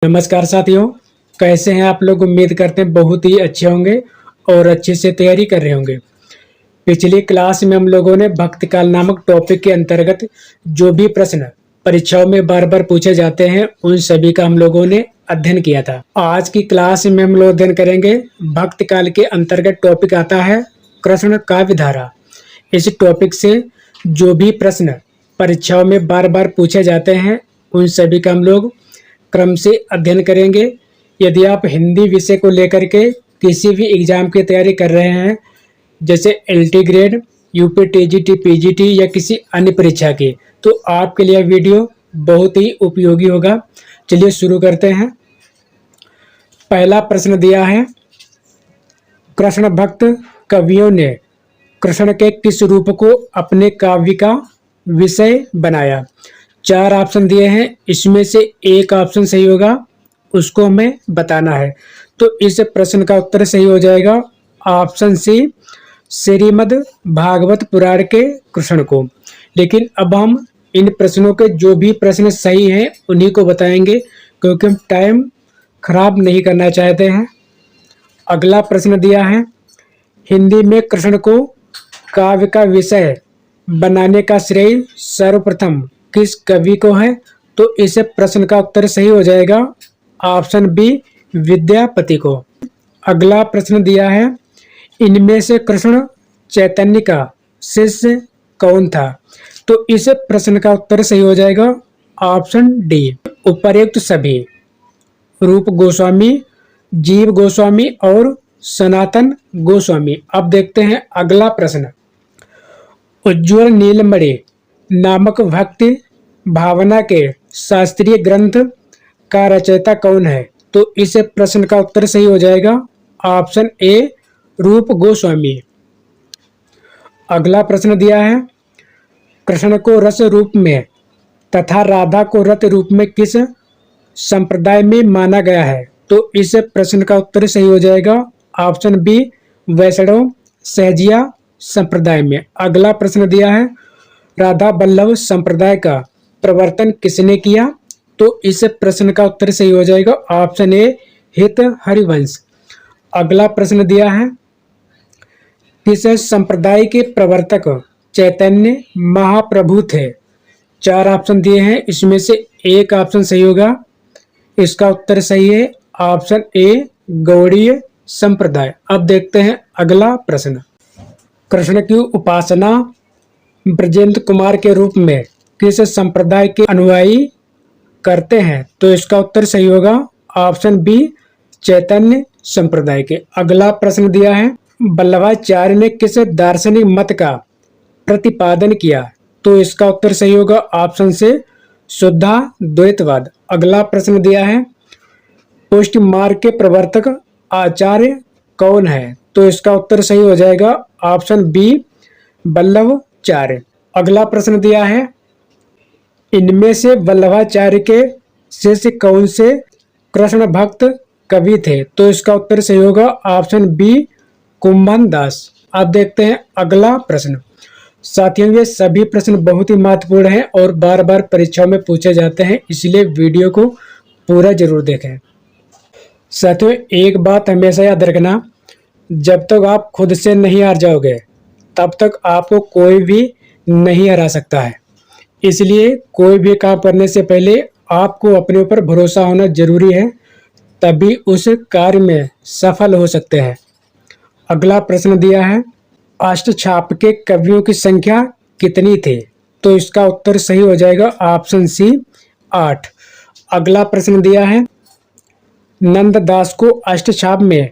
नमस्कार साथियों, कैसे हैं आप लोग। उम्मीद करते हैं बहुत ही अच्छे होंगे और अच्छे से तैयारी कर रहे होंगे। पिछली क्लास में हम लोगों ने भक्ति काल नामक टॉपिक के अंतर्गत जो भी प्रश्न परीक्षाओं में बार बार पूछे जाते हैं उन सभी का हम लोगों ने अध्ययन किया था। आज की क्लास में हम लोग अध्ययन करेंगे भक्ति काल के अंतर्गत टॉपिक आता है कृष्ण काव्य धारा। इस टॉपिक से जो भी प्रश्न परीक्षाओं में बार बार पूछे जाते हैं उन सभी का हम लोग क्रम से अध्ययन करेंगे। यदि आप हिंदी विषय को लेकर के किसी भी एग्जाम की तैयारी कर रहे हैं, जैसे LT grade, UP TGT, PGT या किसी अन्य परीक्षा की, तो आपके लिए वीडियो बहुत ही उपयोगी होगा। चलिए शुरू करते हैं। पहला प्रश्न दिया है, कृष्ण भक्त कवियों ने कृष्ण के किस रूप को अपने काव्य का विषय बनाया। 4 ऑप्शन दिए हैं, इसमें से एक ऑप्शन सही होगा, उसको हमें बताना है। तो इस प्रश्न का उत्तर सही हो जाएगा ऑप्शन सी, श्रीमद् भागवत पुराण के कृष्ण को। लेकिन अब हम इन प्रश्नों के जो भी प्रश्न सही हैं उन्हीं को बताएंगे, क्योंकि हम टाइम खराब नहीं करना चाहते हैं। अगला प्रश्न दिया है, हिंदी में कृष्ण को काव्य का विषय बनाने का श्रेय सर्वप्रथम किस कवि को है। तो इस प्रश्न का उत्तर सही हो जाएगा ऑप्शन बी, विद्यापति को। अगला प्रश्न दिया है, इनमें से कृष्ण चैतन्य का शिष्य कौन था। तो इस प्रश्न का उत्तर सही हो जाएगा ऑप्शन डी, उपर्युक्त सभी, रूप गोस्वामी, जीव गोस्वामी और सनातन गोस्वामी। अब देखते हैं अगला प्रश्न, उज्ज्वल नीलमणि नामक भक्ति भावना के शास्त्रीय ग्रंथ का रचयिता कौन है। तो इस प्रश्न का उत्तर सही हो जाएगा ऑप्शन ए, रूप गोस्वामी। अगला प्रश्न दिया है, कृष्ण को रस रूप में तथा राधा को रत रूप में किस संप्रदाय में माना गया है। तो इस प्रश्न का उत्तर सही हो जाएगा ऑप्शन बी, वैष्णव सहजिया संप्रदाय में। अगला प्रश्न दिया है, राधा वल्लभ संप्रदाय का प्रवर्तन किसने किया। तो इस प्रश्न का उत्तर सही हो जाएगा ऑप्शन ए, हित हरिवंश। अगला प्रश्न दिया है, किस संप्रदाय के प्रवर्तक चैतन्य महाप्रभु थे। 4 ऑप्शन दिए हैं, इसमें से एक ऑप्शन सही होगा, इसका उत्तर सही है ऑप्शन ए, गौड़ीय संप्रदाय। अब देखते हैं अगला प्रश्न, कृष्ण की उपासना ब्रजेंद्र कुमार के रूप में किस संप्रदाय के अनुयायी करते हैं। तो इसका उत्तर सही होगा ऑप्शन बी, चैतन्य संप्रदाय के। अगला प्रश्न दिया है, वल्लभाचार्य ने किस दार्शनिक मत का प्रतिपादन किया। तो इसका उत्तर सही होगा ऑप्शन से, शुद्धाद्वैतवाद। अगला प्रश्न दिया है, पुष्ट मार्ग के प्रवर्तक आचार्य कौन है। तो इसका उत्तर सही हो जाएगा ऑप्शन बी, वल्लभाचार्य। अगला प्रश्न दिया है, इनमें से वल्लभाचार्य के शिष्य कौन से कृष्ण भक्त कवि थे। तो इसका उत्तर सही होगा ऑप्शन बी, कुंभन दास। अब देखते हैं अगला प्रश्न। साथियों, ये सभी प्रश्न बहुत ही महत्वपूर्ण हैं और बार बार परीक्षाओं में पूछे जाते हैं, इसलिए वीडियो को पूरा जरूर देखें। साथियों, एक बात हमेशा याद रखना, जब तक आप खुद से नहीं हार जाओगे तब तक आपको कोई भी नहीं हरा सकता है। इसलिए कोई भी काम करने से पहले आपको अपने ऊपर भरोसा होना जरूरी है, तभी उस कार्य में सफल हो सकते हैं। अगला प्रश्न दिया है, अष्टछाप के कवियों की संख्या कितनी थी। तो इसका उत्तर सही हो जाएगा ऑप्शन सी, 8। अगला प्रश्न दिया है, नंददास को अष्टछाप में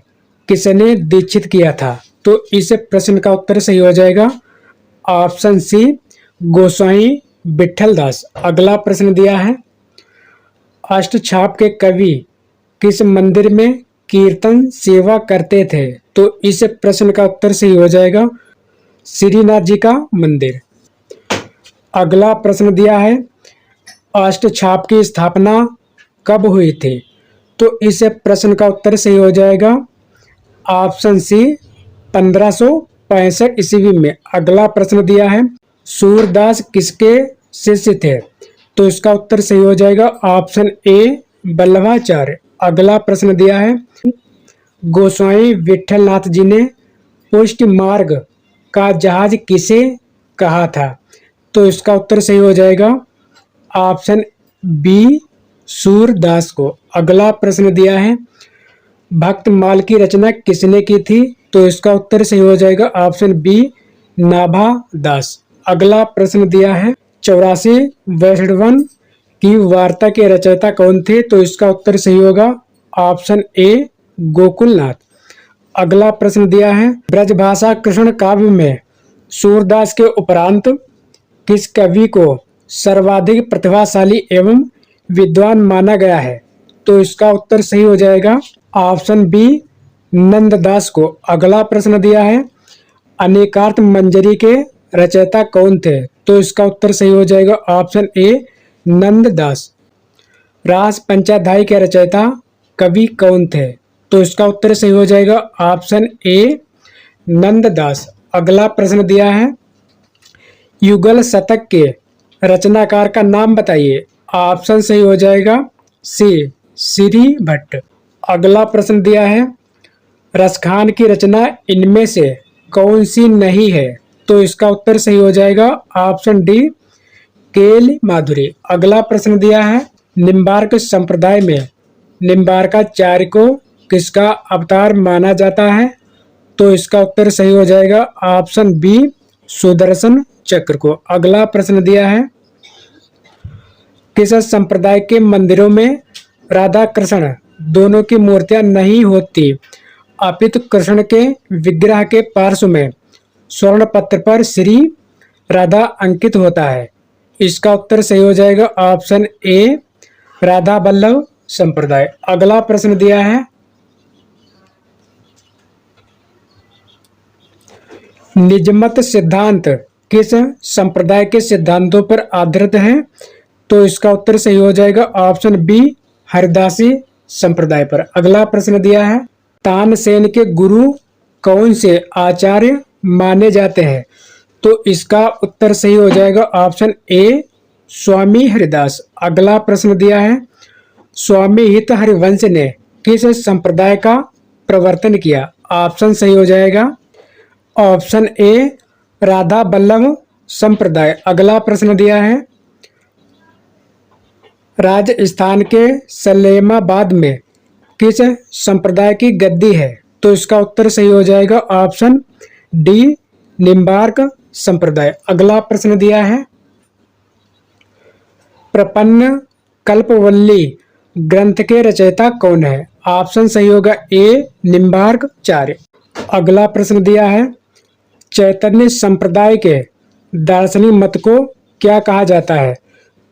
किसने दीक्षित किया था। तो इस प्रश्न का उत्तर सही हो जाएगा ऑप्शन सी, गोसाई विठल दास। अगला प्रश्न दिया है, अष्टछाप के कवि किस मंदिर में कीर्तन सेवा करते थे। तो इस प्रश्न का उत्तर सही हो जाएगा श्रीनाथ जी का मंदिर। अगला प्रश्न दिया है, अष्टछाप की स्थापना कब हुई थी। तो इस प्रश्न का उत्तर सही हो जाएगा ऑप्शन सी, 1565 ईस्वी में। अगला प्रश्न दिया है, सूरदास किसके शिष्य थे। तो इसका उत्तर सही हो जाएगा ऑप्शन ए, वल्लभाचार्य। अगला प्रश्न दिया है, गोस्वामी विठलनाथ जी ने पुष्ट मार्ग का जहाज किसे कहा था? तो इसका उत्तर सही हो जाएगा ऑप्शन बी, सूरदास को। अगला प्रश्न दिया है, भक्तमाल की रचना किसने की थी? तो इसका उत्तर सही हो जाएगा ऑप्शन बी, नाभा दास। अगला प्रश्न दिया है, 84 वैष्णवन की वार्ता के रचयिता कौन थे? तो इसका उत्तर सही होगा ऑप्शन ए, गोकुलनाथ। अगला प्रश्न दिया है, ब्रजभाषा कृष्ण काव्य में सूरदास के उपरांत किस कवि को सर्वाधिक प्रतिभाशाली एवं विद्वान माना गया है? तो इसका उत्तर सही हो जाएगा ऑप्शन बी, नंददास को। अगला प्रश्न दिया है, अनेकार्थ मंजरी के रचयिता कौन थे? तो इसका उत्तर सही हो जाएगा ऑप्शन ए, नंददास। रास पंचाध्यायी के रचयिता कवि कौन थे? तो इसका उत्तर सही हो जाएगा ऑप्शन ए, नंददास। अगला प्रश्न दिया है, युगल शतक के रचनाकार का नाम बताइए। ऑप्शन सही हो जाएगा सी, श्री भट्ट। अगला प्रश्न दिया है, रसखान की रचना इनमें से कौन सी नहीं है? तो इसका उत्तर सही हो जाएगा ऑप्शन डी, केल माधुरी। अगला प्रश्न दिया है, निम्बार्क संप्रदाय में निम्बार्काचार्य को किसका अवतार माना जाता है? तो इसका उत्तर सही हो जाएगा ऑप्शन बी, सुदर्शन चक्र को। अगला प्रश्न दिया है, किस संप्रदाय के मंदिरों में राधा कृष्ण दोनों की मूर्तियां नहीं होती, अपितु कृष्ण के विग्रह के पार्श्व में स्वर्ण पत्र पर श्री राधा अंकित होता है? इसका उत्तर सही हो जाएगा ऑप्शन ए, राधा वल्लभ संप्रदाय। अगला प्रश्न दिया है, निजमत सिद्धांत किस संप्रदाय के सिद्धांतों पर आधारित है? तो इसका उत्तर सही हो जाएगा ऑप्शन बी, हरिदासी संप्रदाय पर। अगला प्रश्न दिया है, तानसेन के गुरु कौन से आचार्य माने जाते हैं? तो इसका उत्तर सही हो जाएगा ऑप्शन ए, स्वामी हरिदास। अगला प्रश्न दिया है, स्वामी हित हरिवंश ने किस संप्रदाय का प्रवर्तन किया? ऑप्शन सही हो जाएगा ऑप्शन ए, राधा वल्लभ संप्रदाय। अगला प्रश्न दिया है, राजस्थान के सलेमाबाद में किस संप्रदाय की गद्दी है? तो इसका उत्तर सही हो जाएगा ऑप्शन डी, निम्बार्क संप्रदाय। अगला प्रश्न दिया है, प्रपन्न कल्पवल्ली ग्रंथ के रचयिता कौन है? ऑप्शन सही होगा ए, निम्बार्काचार्य। अगला प्रश्न दिया है, चैतन्य संप्रदाय के दार्शनिक मत को क्या कहा जाता है?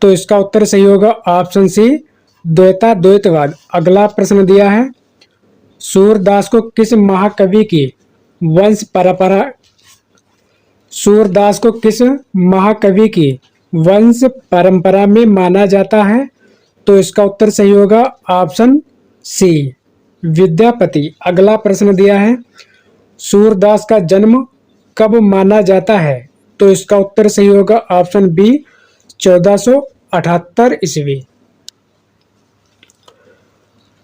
तो इसका उत्तर सही होगा ऑप्शन सी, द्वैताद्वैतवाद। अगला प्रश्न दिया है, सूरदास को किस महाकवि की वंश परंपरा सूरदास को किस महाकवि की वंश परंपरा में माना जाता है? तो इसका उत्तर सही होगा ऑप्शन सी, विद्यापति। अगला प्रश्न दिया है, सूरदास का जन्म कब माना जाता है? तो इसका उत्तर सही होगा ऑप्शन बी, 1478 ईस्वी।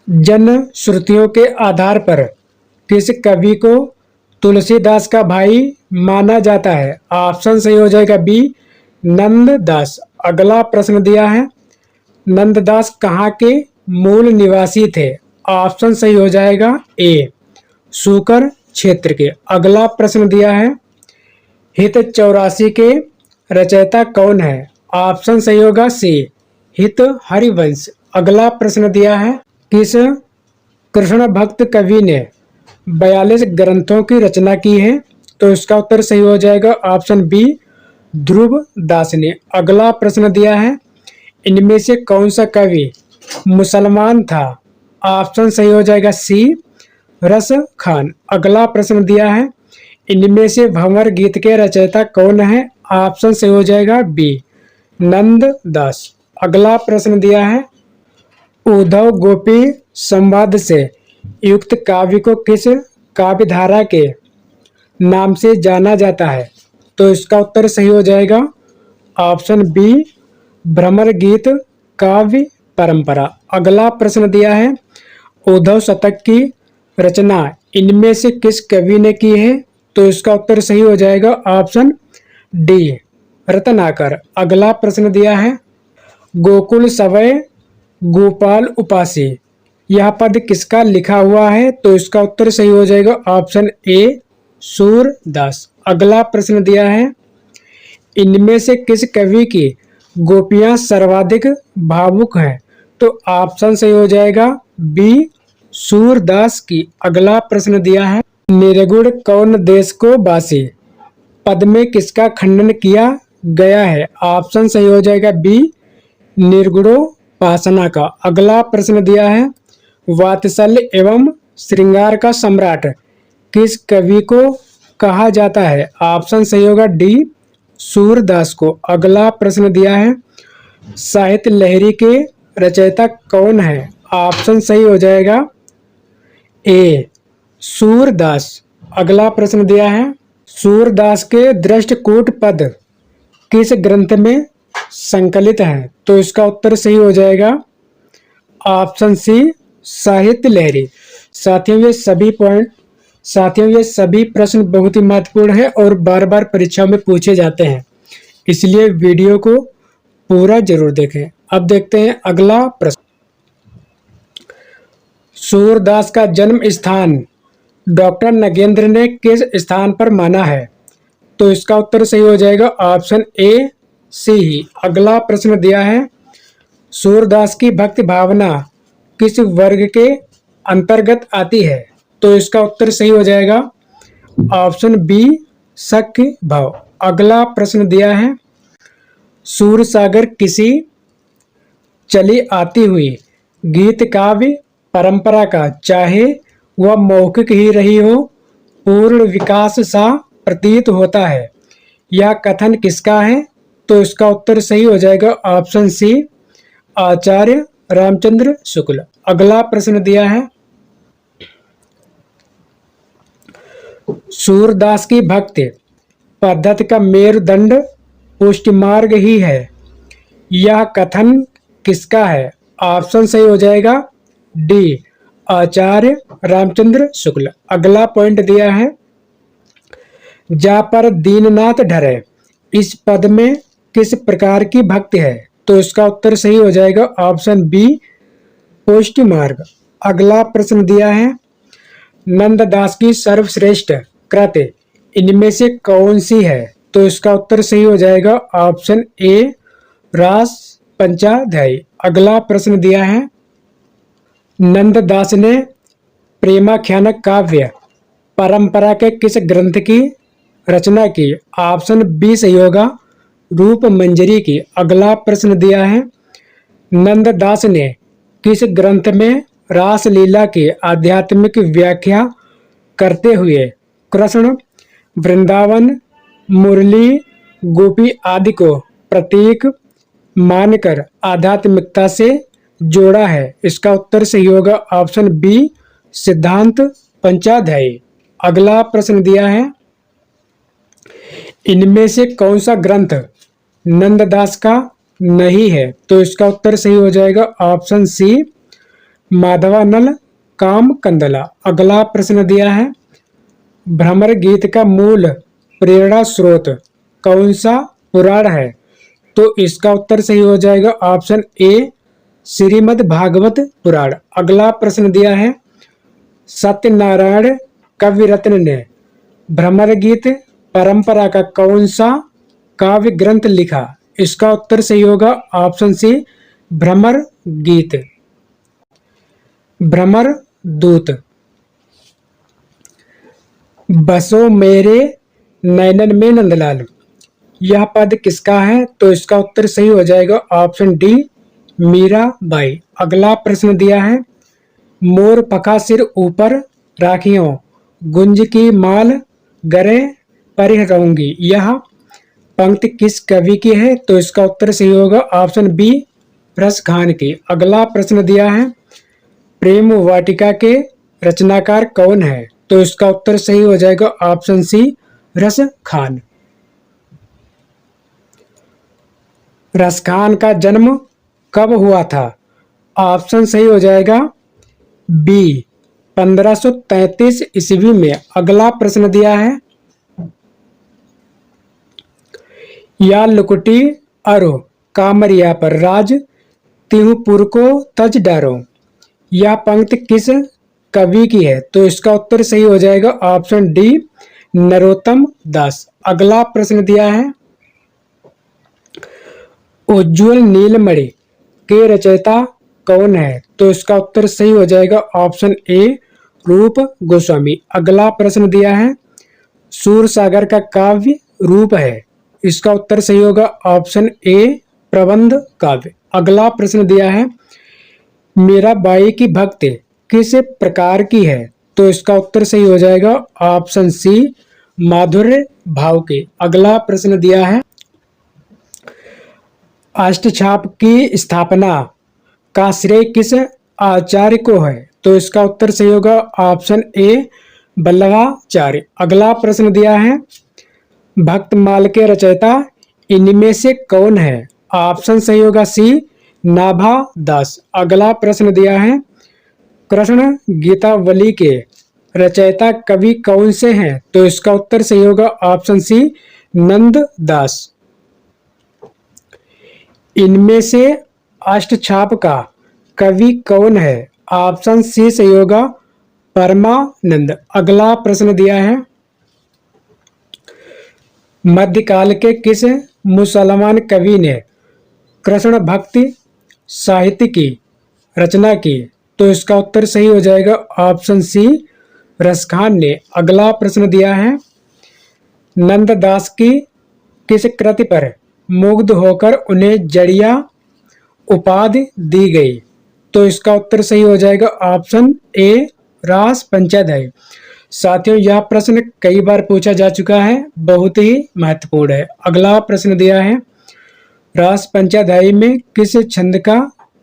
जन श्रुतियों के आधार पर किस कवि को तुलसीदास का भाई माना जाता है? ऑप्शन सही हो जाएगा बी, नंददास। अगला प्रश्न दिया है, नंददास कहाँ के मूल निवासी थे? ऑप्शन सही हो जाएगा ए, सूकर क्षेत्र के। अगला प्रश्न दिया है, हित 84 के रचयिता कौन है? ऑप्शन सही होगा सी, हित हरिवंश। अगला प्रश्न दिया है, किस कृष्ण भक्त कवि ने 42 ग्रंथों की रचना की है? तो इसका उत्तर सही हो जाएगा ऑप्शन बी, ध्रुव दास ने। अगला प्रश्न दिया है, इनमें से कौन सा कवि मुसलमान था? ऑप्शन सही हो जाएगा सी, रस खान। अगला प्रश्न दिया है, इनमें से भंवर गीत के रचयिता कौन है? ऑप्शन सही हो जाएगा बी, नंददास। अगला प्रश्न दिया है, उद्धव गोपी संवाद से युक्त काव्य को किस काव्य धारा के नाम से जाना जाता है? तो इसका उत्तर सही हो जाएगा ऑप्शन बी, भ्रमर गीत काव्य परंपरा। अगला प्रश्न दिया है उद्धव शतक की रचना इनमें से किस कवि ने की है? तो इसका उत्तर सही हो जाएगा ऑप्शन डी रत्नाकर। अगला प्रश्न दिया है गोकुल सवै गोपाल उपासी, यह पद किसका लिखा हुआ है? तो इसका उत्तर सही हो जाएगा ऑप्शन ए सूरदास। अगला प्रश्न दिया है इनमें से किस कवि की गोपियां सर्वाधिक भावुक हैं? तो ऑप्शन सही हो जाएगा बी सूरदास की। अगला प्रश्न दिया है निर्गुण कौन देश को बासी, पद में किसका खंडन किया गया है? ऑप्शन सही हो जाएगा बी निर्गुणोपासना का। अगला प्रश्न दिया है वात्सल्य एवं श्रृंगार का सम्राट किस कवि को कहा जाता है? ऑप्शन सही होगा डी सूरदास को। अगला प्रश्न दिया है साहित्य लहरी के रचयिता कौन है? ऑप्शन सही हो जाएगा ए सूरदास। अगला प्रश्न दिया है सूरदास के दृष्टकूट पद किस ग्रंथ में संकलित है? तो इसका उत्तर सही हो जाएगा ऑप्शन सी साहित्य लहरी। साथियों ये सभी प्रश्न बहुत ही महत्वपूर्ण है और बार बार परीक्षाओं में पूछे जाते हैं, इसलिए वीडियो को पूरा जरूर देखें। अब देखते हैं अगला प्रश्न। सूरदास का जन्म स्थान डॉक्टर नगेंद्र ने किस स्थान पर माना है? तो इसका उत्तर सही हो जाएगा ऑप्शन ए सी ही। अगला प्रश्न दिया है सूरदास की भक्ति भावना किस वर्ग के अंतर्गत आती है? तो इसका उत्तर सही हो जाएगा ऑप्शन बी सख्य भाव। अगला प्रश्न दिया है सूरसागर किसी चली आती हुई गीत काव्य परंपरा का, चाहे वह मौखिक ही रही हो, पूर्ण विकास सा प्रतीत होता है, यह कथन किसका है? तो इसका उत्तर सही हो जाएगा ऑप्शन सी आचार्य रामचंद्र शुक्ल। अगला प्रश्न दिया है सूरदास की भक्ति पद्धति का मेरुदंड पुष्टि मार्ग ही है, यह कथन किसका है? ऑप्शन सही हो जाएगा डी आचार्य रामचंद्र शुक्ल। अगला पॉइंट दिया है जा पर दीननाथ ढरे, इस पद में किस प्रकार की भक्ति है? तो इसका उत्तर सही हो जाएगा ऑप्शन बी पुष्टि मार्ग। अगला प्रश्न दिया है नंददास की सर्वश्रेष्ठ कृति इनमें से कौन सी है? तो इसका उत्तर सही हो जाएगा ऑप्शन ए रास पंचाध्यायी। अगला प्रश्न दिया है नंददास ने प्रेमाख्यान काव्य परंपरा के किस ग्रंथ की रचना की? ऑप्शन बी सही होगा रूप मंजरी की। अगला प्रश्न दिया है नंददास ने किस ग्रंथ में रास लीला की आध्यात्मिक व्याख्या करते हुए कृष्ण वृंदावन मुरली गोपी आदि को प्रतीक मानकर आध्यात्मिकता से जोड़ा है? इसका उत्तर सही होगा ऑप्शन बी सिद्धांत पंचाध्यायी। अगला प्रश्न दिया है इनमें से कौन सा ग्रंथ नंददास का नहीं है? तो इसका उत्तर सही हो जाएगा ऑप्शन सी माधवानल काम कंदला। अगला प्रश्न दिया है भ्रमर गीत का मूल प्रेरणा स्रोत कौन सा पुराण है? तो इसका उत्तर सही हो जाएगा ऑप्शन ए श्रीमद् भागवत पुराण। अगला प्रश्न दिया है सत्यनारायण कवि रत्न ने भ्रमर गीत परंपरा का कौन सा काव्य ग्रंथ लिखा? इसका उत्तर सही होगा ऑप्शन सी भ्रमर गीत। भ्रमर दूत बसो मेरे नैनन में नंदलाल, यह पद किसका है? तो इसका उत्तर सही हो जाएगा ऑप्शन डी मीराबाई। अगला प्रश्न दिया है मोर पखा सिर ऊपर राखियों गुंज की माल गरे परिह रहूंगी, यह पंक्ति किस कवि की है? तो इसका उत्तर सही होगा ऑप्शन बी रस खान की। अगला प्रश्न दिया है प्रेम वाटिका के रचनाकार कौन है? तो इसका उत्तर सही हो जाएगा ऑप्शन सी रस खान। रस खान का जन्म कब हुआ था? ऑप्शन सही हो जाएगा बी 1533 ईस्वी में। अगला प्रश्न दिया है, या लुकुटी अरो कामरिया पर राज तिहुपुर को तज डारो। यह पंक्ति किस कवि की है? तो इसका उत्तर सही हो जाएगा ऑप्शन डी नरोत्तम दास। अगला प्रश्न दिया है, उज्ज्वल नीलमणि के रचयिता कौन है? तो इसका उत्तर सही हो जाएगा ऑप्शन ए रूप गोस्वामी। अगला प्रश्न दिया है, सूरसागर का काव्य रूप है। इसका उत्तर सही होगा ऑप्शन ए प्रबंध काव्य। अगला प्रश्न दिया है, मीराबाई की भक्ति किस प्रकार की है? तो इसका उत्तर सही हो जाएगा ऑप्शन सी माधुर्य भाव की। अगला प्रश्न दिया है, अष्टछाप की स्थापना का श्रेय किस आचार्य को है? तो इसका उत्तर सही होगा ऑप्शन ए वल्लभाचार्य। अगला प्रश्न दिया है, भक्तमाल के रचयिता इनमें से कौन है? ऑप्शन सही होगा सी नाभा दास। अगला प्रश्न दिया है, कृष्ण गीतावली के रचयिता कवि कौन से हैं? तो इसका उत्तर सही होगा ऑप्शन सी नंद दास। इनमें से अष्टछाप का कवि कौन है? ऑप्शन सी सही होगा परमानंद। अगला प्रश्न दिया है, मध्यकाल के किस मुसलमान कवि ने कृष्ण भक्ति साहित्य की रचना की? तो इसका उत्तर सही हो जाएगा ऑप्शन सी रसखान ने। अगला प्रश्न दिया है, नंददास की किस कृति पर मुग्ध होकर उन्हें जड़िया उपाधि दी गई? तो इसका उत्तर सही हो जाएगा ऑप्शन ए रास पंचाध्यायी। साथियों, यह प्रश्न कई बार पूछा जा चुका है, बहुत ही महत्वपूर्ण है। अगला प्रश्न दिया है, रास पंचाध्यायी में किस छंद का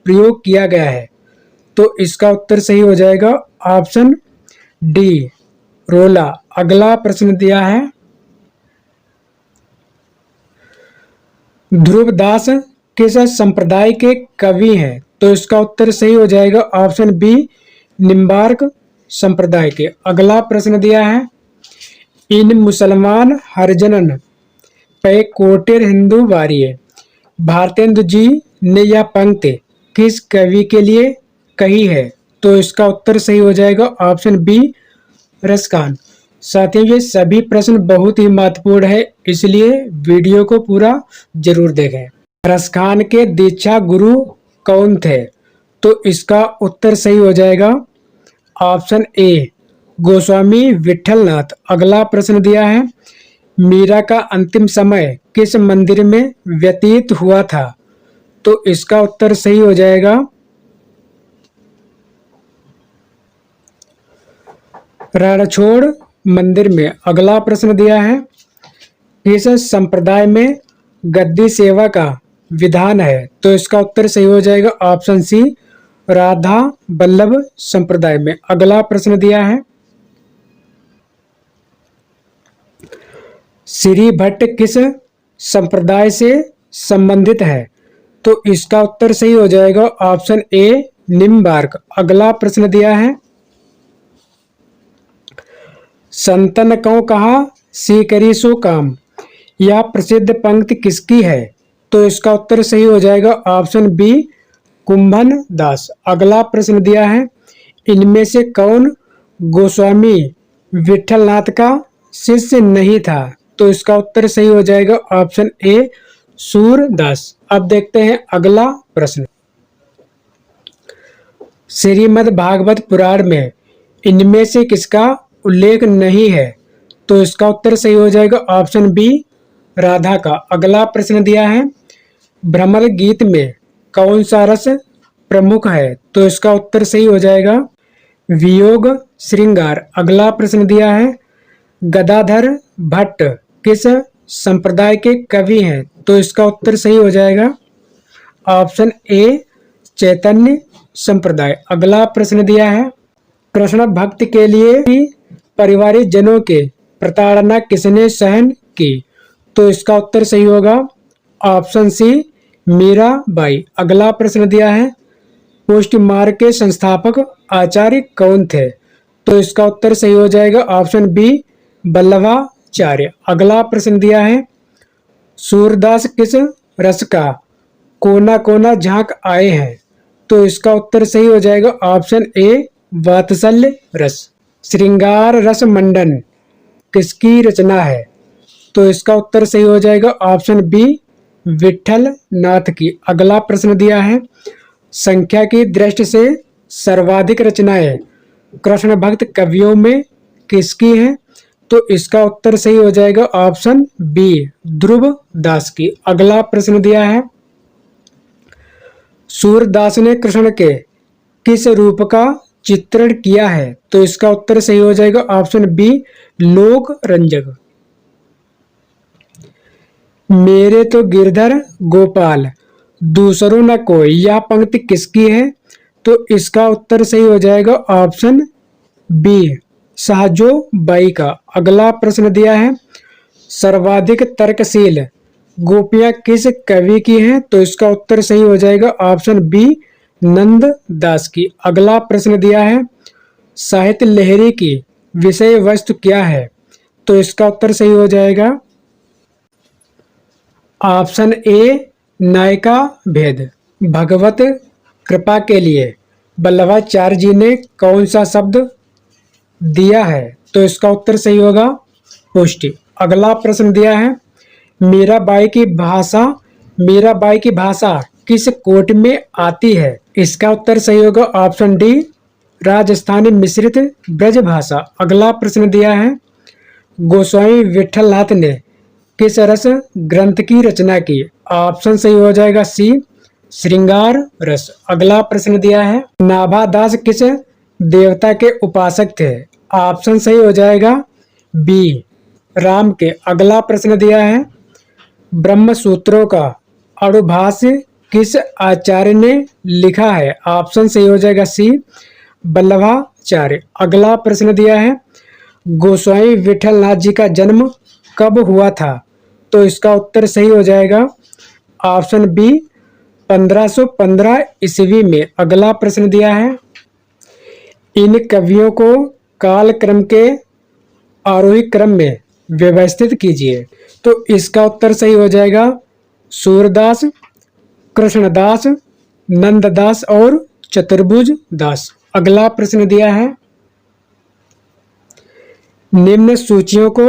प्रयोग किया गया है? तो इसका उत्तर सही हो जाएगा ऑप्शन डी रोला। अगला प्रश्न दिया है, ध्रुवदास किस संप्रदाय के कवि हैं? तो इसका उत्तर सही हो जाएगा ऑप्शन बी निम्बार्क संप्रदाय के। अगला प्रश्न दिया है, इन मुसलमान हरिजनन पे कोटेर हिंदू वारिये भारतेंदु जी ने यह पंक्ति किस कवि के लिए कही है? तो इसका उत्तर सही हो जाएगा ऑप्शन बी रसखान। साथियों, ये सभी प्रश्न बहुत ही महत्वपूर्ण है, इसलिए वीडियो को पूरा जरूर देखें। रसखान के दीक्षा गुरु कौन थे? तो इसका उत्तर सही हो जाएगा ऑप्शन ए गोस्वामी विठलनाथ। अगला प्रश्न दिया है, मीरा का अंतिम समय किस मंदिर में व्यतीत हुआ था? तो इसका उत्तर सही हो जाएगा रणछोड़ मंदिर में। अगला प्रश्न दिया है, किस संप्रदाय में गद्दी सेवा का विधान है? तो इसका उत्तर सही हो जाएगा ऑप्शन सी राधा वल्लभ संप्रदाय में। अगला प्रश्न दिया है, श्री भट्ट किस संप्रदाय से संबंधित है? तो इसका उत्तर सही हो जाएगा ऑप्शन ए निम्बार्क। अगला प्रश्न दिया है, संतन को कहा सी करी सो काम, यह प्रसिद्ध पंक्ति किसकी है? तो इसका उत्तर सही हो जाएगा ऑप्शन बी कुंभन दास। अगला प्रश्न दिया है, इनमें से कौन गोस्वामी विठलनाथ का शिष्य नहीं था? तो इसका उत्तर सही हो जाएगा ऑप्शन ए सूरदास। अब देखते हैं अगला प्रश्न, श्रीमद् भागवत पुराण में इनमें से किसका उल्लेख नहीं है? तो इसका उत्तर सही हो जाएगा ऑप्शन बी राधा का। अगला प्रश्न दिया है, भ्रमर गीत में कौन सा रस प्रमुख है? तो इसका उत्तर सही हो जाएगा वियोग श्रृंगार। अगला प्रश्न दिया है, गदाधर भट्ट किस संप्रदाय के कवि हैं? तो इसका उत्तर सही हो जाएगा ऑप्शन ए चैतन्य संप्रदाय। अगला प्रश्न दिया है, कृष्ण भक्त के लिए पारिवारिक जनों के प्रताड़ना किसने सहन की? तो इसका उत्तर सही होगा ऑप्शन सी मीराबाई। अगला प्रश्न दिया है, पोस्ट मार्ग के संस्थापक आचार्य कौन थे? तो इसका उत्तर सही हो जाएगा ऑप्शन बी वल्लभाचार्य। अगला प्रश्न दिया है, सूरदास किस रस का कोना कोना झांक आए हैं? तो इसका उत्तर सही हो जाएगा ऑप्शन ए वात्सल्य रस। श्रृंगार रस मंडन किसकी रचना है? तो इसका उत्तर सही हो जाएगा ऑप्शन बी विठल नाथ की। अगला प्रश्न दिया है, संख्या की दृष्टि से सर्वाधिक रचनाएं कृष्ण भक्त कवियों में किसकी हैं? तो इसका उत्तर सही हो जाएगा ऑप्शन बी ध्रुव दास की। अगला प्रश्न दिया है, सूरदास ने कृष्ण के किस रूप का चित्रण किया है? तो इसका उत्तर सही हो जाएगा ऑप्शन बी लोक रंजक। मेरे तो गिरधर गोपाल दूसरों न कोई, यह पंक्ति किसकी है? तो इसका उत्तर सही हो जाएगा ऑप्शन बी साहजो बाई का। अगला प्रश्न दिया है, सर्वाधिक तर्कशील गोपियां किस कवि की हैं? तो इसका उत्तर सही हो जाएगा ऑप्शन बी नंद दास की। अगला प्रश्न दिया है, साहित्य लहरी की विषय वस्तु क्या है? तो इसका उत्तर सही हो जाएगा ऑप्शन ए नायिका भेद। भगवत कृपा के लिए वल्लभाचार्य जी ने कौन सा शब्द दिया है? तो इसका उत्तर सही होगा पुष्टि। अगला प्रश्न दिया है, मीराबाई की भाषा किस कोट में आती है? इसका उत्तर सही होगा ऑप्शन डी राजस्थानी मिश्रित ब्रज भाषा। अगला प्रश्न दिया है, गोस्वामी विठलनाथ ने किस रस ग्रंथ की रचना की? ऑप्शन सही हो जाएगा सी श्रृंगार रस। अगला प्रश्न दिया है, नाभादास किस देवता के उपासक थे? ऑप्शन सही हो जाएगा बी राम के। अगला प्रश्न दिया है, ब्रह्म सूत्रों का अणुभाष्य किस आचार्य ने लिखा है? ऑप्शन सही हो जाएगा सी वल्लभाचार्य। अगला प्रश्न दिया है, गोस्वामी विठलनाथ जी का जन्म कब हुआ था? तो इसका उत्तर सही हो जाएगा ऑप्शन बी 1515 ईस्वी में। अगला प्रश्न दिया है, इन कवियों को कालक्रम के आरोही क्रम में व्यवस्थित कीजिए। तो इसका उत्तर सही हो जाएगा सूरदास, कृष्णदास, नंददास और चतुर्भुज दास। अगला प्रश्न दिया है, निम्न सूचियों को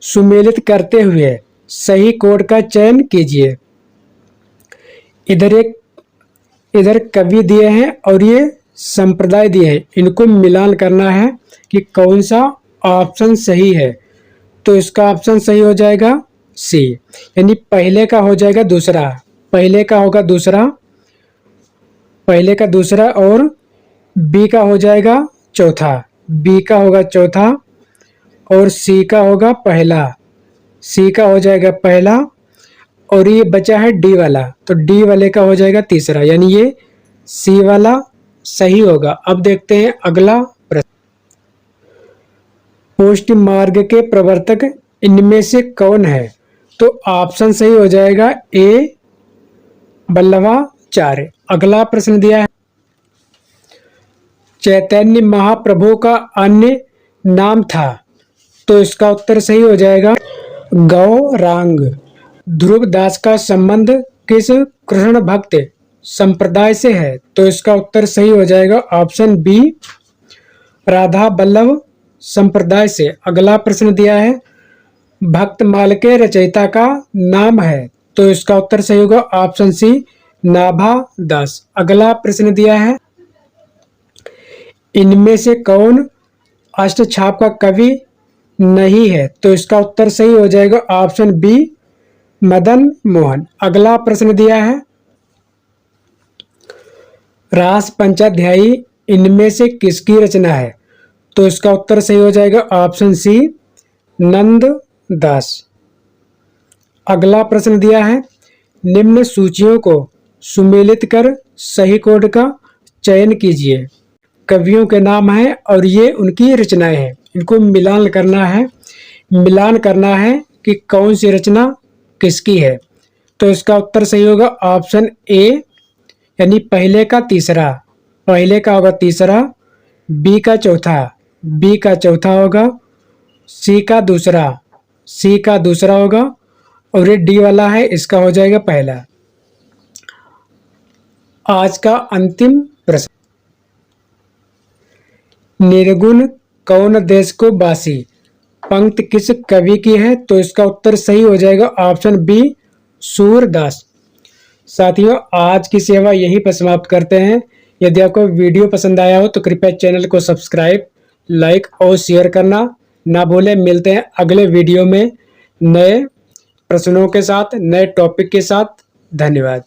सुमेलित करते हुए सही कोड का चयन कीजिए। इधर कवि दिए हैं और ये संप्रदाय दिए हैं, इनको मिलान करना है कि कौन सा ऑप्शन सही है। तो इसका ऑप्शन सही हो जाएगा सी, यानी पहले का हो जाएगा दूसरा, पहले का होगा दूसरा, पहले का दूसरा और बी का हो जाएगा चौथा, बी का होगा चौथा और सी का होगा पहला, सी का हो जाएगा पहला और ये बचा है डी वाला, तो डी वाले का हो जाएगा तीसरा, यानी ये सी वाला सही होगा। अब देखते हैं अगला प्रश्न, पोस्ट मार्ग के प्रवर्तक इनमें से कौन है? तो ऑप्शन सही हो जाएगा ए वल्लभाचार्य। अगला प्रश्न दिया है, चैतन्य महाप्रभु का अन्य नाम था। तो इसका उत्तर सही हो जाएगा गौरांग। ध्रुव दास का संबंध किस कृष्ण भक्त संप्रदाय से है? तो इसका उत्तर सही हो जाएगा ऑप्शन बी राधा वल्लभ संप्रदाय से। अगला प्रश्न दिया है, भक्तमाल के रचयिता का नाम है। तो इसका उत्तर सही होगा ऑप्शन सी नाभा दास। अगला प्रश्न दिया है, इनमें से कौन अष्टछाप का कवि नहीं है? तो इसका उत्तर सही हो जाएगा ऑप्शन बी मदन मोहन। अगला प्रश्न दिया है, रास पंचाध्यायी इनमें से किसकी रचना है? तो इसका उत्तर सही हो जाएगा ऑप्शन सी नंद दास। अगला प्रश्न दिया है, निम्न सूचियों को सुमेलित कर सही कोड का चयन कीजिए। कवियों के नाम है और ये उनकी रचनाएं हैं, इनको मिलान करना है कि कौन सी रचना किसकी है। तो इसका उत्तर सही होगा ऑप्शन ए, यानी पहले का तीसरा, पहले का होगा तीसरा, बी का चौथा, बी का चौथा होगा, सी का दूसरा, सी का दूसरा होगा, और ये डी वाला है, इसका हो जाएगा पहला। आज का अंतिम प्रश्न, निर्गुण कौन देश को बासी, पंक्ति किस कवि की है? तो इसका उत्तर सही हो जाएगा ऑप्शन बी, सूरदास। साथियों, आज की सेवा यहीं पर समाप्त करते हैं। यदि आपको वीडियो पसंद आया हो तो कृपया चैनल को सब्सक्राइब, लाइक और शेयर करना ना भूलें। मिलते हैं अगले वीडियो में नए प्रश्नों के साथ, नए टॉपिक के साथ। धन्यवाद।